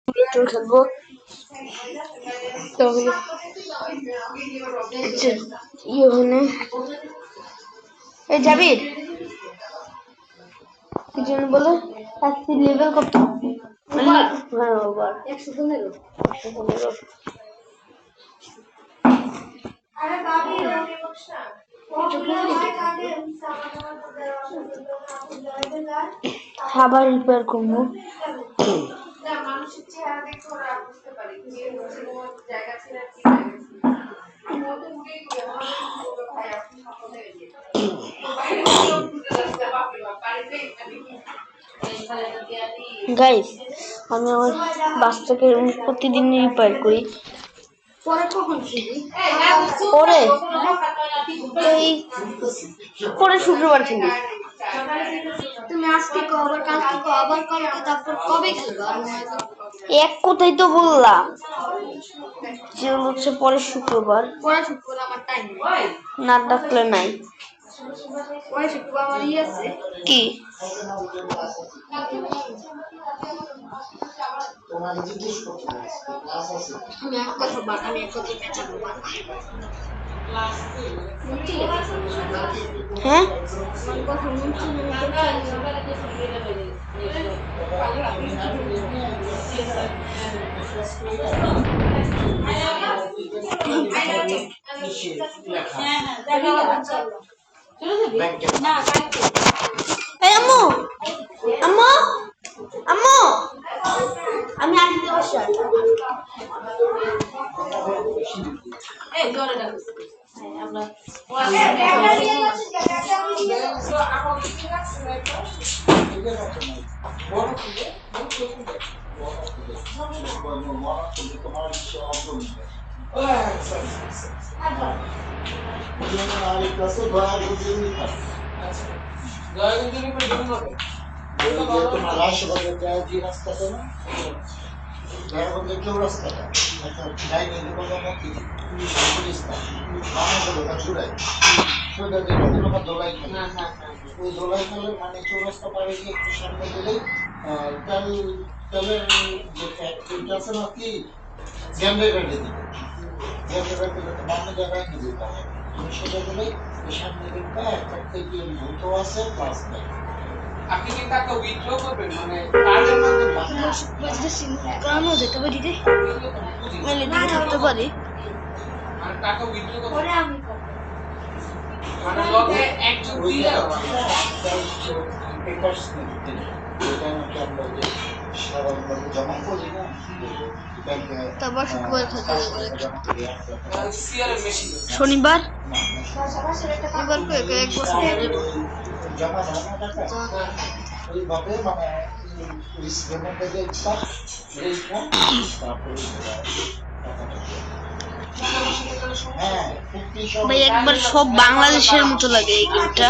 Simulator খেলবো। তো ওখানে এই যাবি কি জন্য বলে লেভেল কত? হ্যাঁ ওভার 115। আরে বাবি ওকে বলছা খাবার রিপেয়ার করবো। না মানুষের চেহারা দেখে ওরা বুঝতে পারে যে হচ্ছে কোন জায়গা ছিল কি গাইস আমি আমার বাসটাকে প্রতিদিন রিপেয়ার করি। পরে কখন খেলি? পরে এই পরে শুক্রবার খেলি। তুমি আজকে আবার কালকে আবার কালকে তারপর কবে খেলবা? এক কথাই তো বললাম যে হচ্ছে পরে শুক্রবার। পরে শুক্রবার আমার টাইম না ডাকলে নাই। পরে শুক্রবার আমার আছে কি তোমার জিজ্ঞেস করতে ক্লাস আছে। আমি এক কথা পেঁচাবো হ্যাঁ আম্মু আম্মু আম্মু আমি আসতে বসে এই জোরে ডাক আমরা দোলাই খেলের মানে চৌরাস্তা পাড়ে গিয়ে একটু সামনে গেলেই তেলের যে ফ্যাক্টরিটা আছে না কি গ্যান্ডে ব্যান্ডে দিবে গ্যান্ডে ব্যান্ডে বামে জায়গায় নিয়ে যেতে হবে। তুমি সেটা গেলেই সামনে দিকটা একটা এটিএম বুথও আছে প্লাস ব্যাংক। আপনি কি টাকা উইথড্র করবেন মানে কার্ডের মাধ্যমে কারণ যেতে পারি রে মেলে দিয়ে থাকতে পারি আর টাকা উইথড্র করতে পরে আমি মানে লগে একজন দিলে পেপারস দিতে এটা নাকি আমরা যে সাধারণভাবে জমা করি না ব্যাংকে তারপর শুক্রবার খাতা শনিবার এবার এক বছর জমা ওইভাবে মানে ভাই একবার সব বাংলাদেশের মতো লাগে এই গেমটা।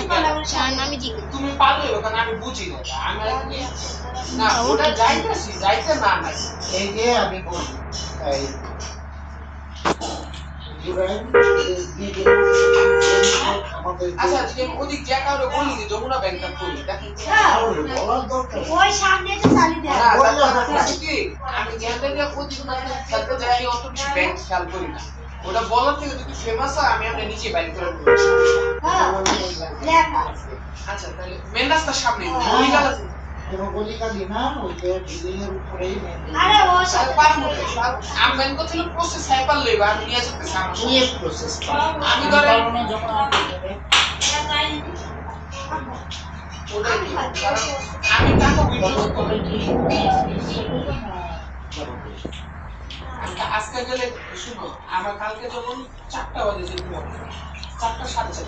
আমি কি তুমি পারবে কারণ আমি বুঝি না আমি না ওটা যাইতে না না এই যে আমি বলি এই আচ্ছা যে ওদিক জায়গা হলো বলি যে যমুনা ব্যাংকটা করি দেখেন ওই সামনে তো চালি দেয় আমি জ্ঞানটা যে ওদিক সাথে যাই অত বেশি ব্যাংক খেয়াল করি না ওটা বলার থেকে যদি ফেমাস হয় আমি আমরা নিচে বাইক করে দেব। হ্যাঁ আচ্ছা তাহলে মেন রাস্তার সামনে গলিগাল আছে কোনো গলিগালি না ওই যে বিল্ডিং এর উপরেই মেন আরে ও সব পারমু আমি ব্যাংক ছিল প্রসেস সাইকেল লইবা আমি নিয়ে যেতে সামনে নিয়ে প্রসেস আমি ধরে যখন ওটা আমি টাকা উইথড্র করে আজকে গেলে শুনো আমার কালকে যখন 4টা বাজে যেতে হবে 4টা 7:30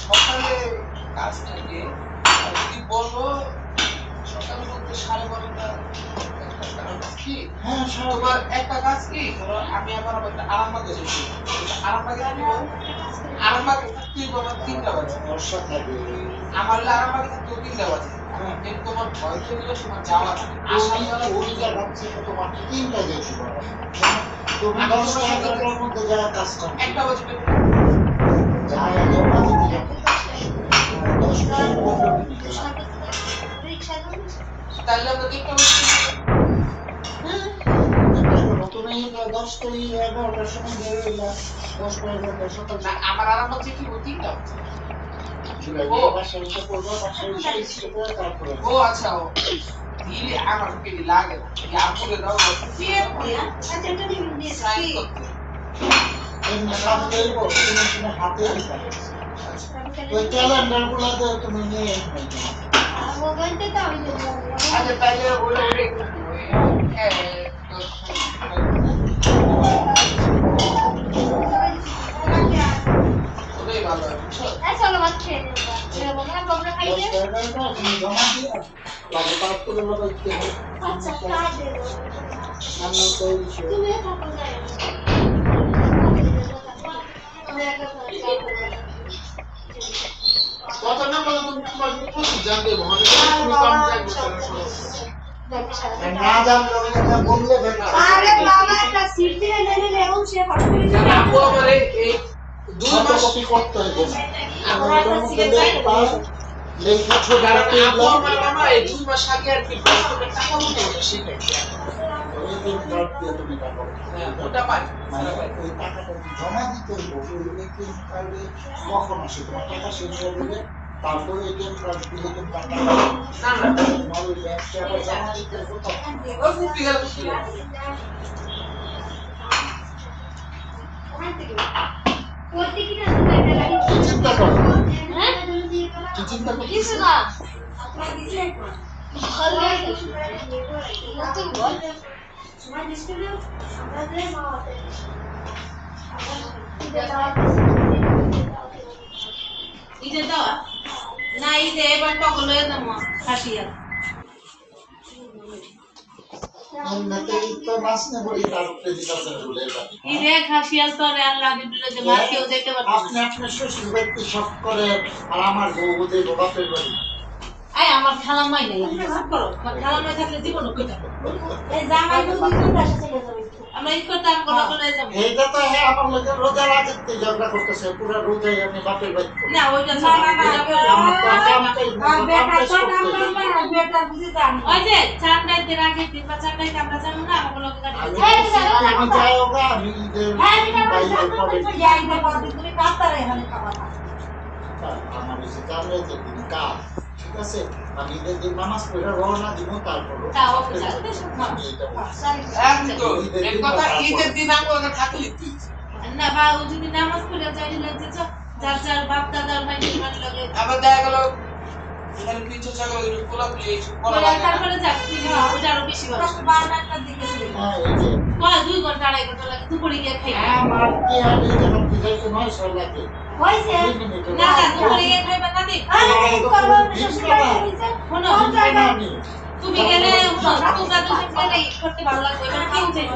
সকালে কাজ থেকে যদি বলো সকালে বলতে 12:30 কি হ্যাঁ তোমার একটা কাজ কি ধরো আমি আবার একটা আরামবাগে যাচ্ছি আরামবাগে আরামবাগে তুই বলো 3টা বাজে বর্ষা থাকবে আমার আরামবাগে তো 3টা বাজে তোমার ভয় থেকে তোমার যাওয়া আসা যাওয়া ওই জায়গাতে তোমার 3টা যেতে পারো তুমি 10টার মধ্যে যারা কাজ করো 1টা বাজে যায় তোমরা যদি যাবে 10টা তাহলে আমরা দেখতে পাচ্ছি 10টায় 11টার সময় বের হইলা 10টা 11টা সকাল না আমার আরাম হচ্ছে কি তিনটা হচ্ছে ও বাসায় এসে পড়বো বাসায় এসে করে তারপরে ও আচ্ছা ও দিলে আমার পেটে লাগে না এই আপুরে দাও সাইন করতে এমনি কাজ করবো তুমি হাতে দিতে ওই ক্যালেন্ডার গুলাতে তুমি নিয়ে আচ্ছা তাহলে ওরে ওরে ওটাই ভালো হয় বুঝছো তুমি জমা দিয়ে লাগে তারপরে লাগাইতে হবে সামনে তৈরি কত না বলো তুমি তোমার প্রতি জানতে হবে তুমি কম জানবে না জানলে ওটা বললে আরে বাবা একটা সিট দিয়ে নিলে এবং সে ফটো করে দিবে না আপু আমার এই 2 মাস কপি করতে হবে আমরা একটা সিট পাই লেখা ছোট কারণ আপু আমার মামা এই 2 মাস আগে আর কি বাস্তবে টাকা উঠে শিখাইছে এটিএম কার্ড দিয়ে তুমি টাকা ওটা পাই মানে ওই টাকাটা জমা দিতে হইব ওই এটিএম কার্ডে কখন আসে তোমার টাকা শেষ হয়ে গেলে তারপরে এটিএম কার্ড দিলে তুমি টাকা না না তোমার ওই ব্যাংকে আবার জমা দিতে হইব তখন ও ফুটি গেল ফুটি গেল করতে কি না তুমি এটা লাগি কি চিন্তা করো হ্যাঁ কি চিন্তা করো কিছু না আপনারা দিছেন ভালো নতুন বল সময় দিছিল আমরা যে মা হতে ঈদে দেওয়া না ঈদে এবার টগল হয়ে যাবো খাসিয়া এমনিতে তো মাছ নেব এই তার উপরে দিতেছেন রুলের বাকি ঈদে খাসিয়া তোরে আল্লাহ বিবলে যে মাছ কেউ যেতে পারবে আপনি আপনার শ্বশুর বাড়িতে সব করে আর আমার বউ দেব বাপের বাড়ি আই আমার খালামাই নাই সব করো আমার খালামাই থাকলে জীবন কইতা এই জামাই তো দুই ঘন্টা এসে চলে যাবে আমরা ঈদ করতে আমি কোনো কোনো যাবো এইটা তো হ্যাঁ আমার লোকের রোজা রাজত্বে ঝগড়া করতেছে পুরো রোজাই আমি বাপের বাড়ি না ওইটা আমার তো কামটাই বেটা বুঝি জানি ওই যে চার নাইতে আগে দিন বা চার নাইতে আমরা জানো না আমার লোক গাড়ি আমি যাই হোক আমি ঈদের বাইরে পরে তুমি কাঁদতারে এখানে খাবার আমার এসে জানলে যে দিন কাজ ঠিক আছে আমি ঈদের দিন নামাজ পড়ে রওনা দিব তারপর তাও বুঝাতে আমি এটা বলছি। একদম এই কথা ঈদের দিন আমাকে থাকলি তুই না বা ও যদি নামাজ পড়ে যাই লাগছে যার যার বাপ দাদার ভাই নির্মাণ লাগে আবার দেখা গেল এখানে কিছু ছাগল কোলাকুলি করা লাগে না তারপরে যাক ওটা আরো বেশি ভালো বারবার দিকে চলে হ্যাঁ, এই যে কয় 2 ঘন্টা 2.5 ঘন্টা লাগে দুপুরে গিয়ে খাই আমার কি আর এই যে আমার বুঝাইতে 900 লাগে হইছে 2 মিনিট না না দুপুরে গিয়ে খাইবা না দেখ আরে কি করব শ্বশুর বাড়ি হইছে শোনো তুমি গেলে তোমরা দুজন গেলে ঈদ করতে ভালো লাগবে এবার কেউ যাইবে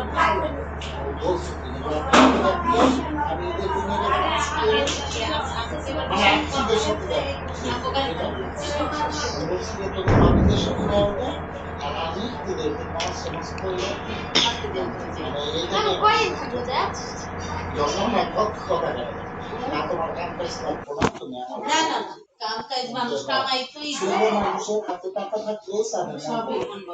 আমি ঈদের দিনে নামাজ পড়ে মানে আমি ঈদের সাথে যাই বলছি যে তুমি আমাদের সাথে যাও না আর আমি ঈদের দিন নামাজ পড়লে মানে এইটা আমি কই থাকবো যা যখন এক কথা না তোমার কাম কাজ করবো না তুমি আমার না না না কাম কাজ মানুষ কামাই তুই ছেলে মানুষের হাতে টাকা থাকলে সারা সবই বলবো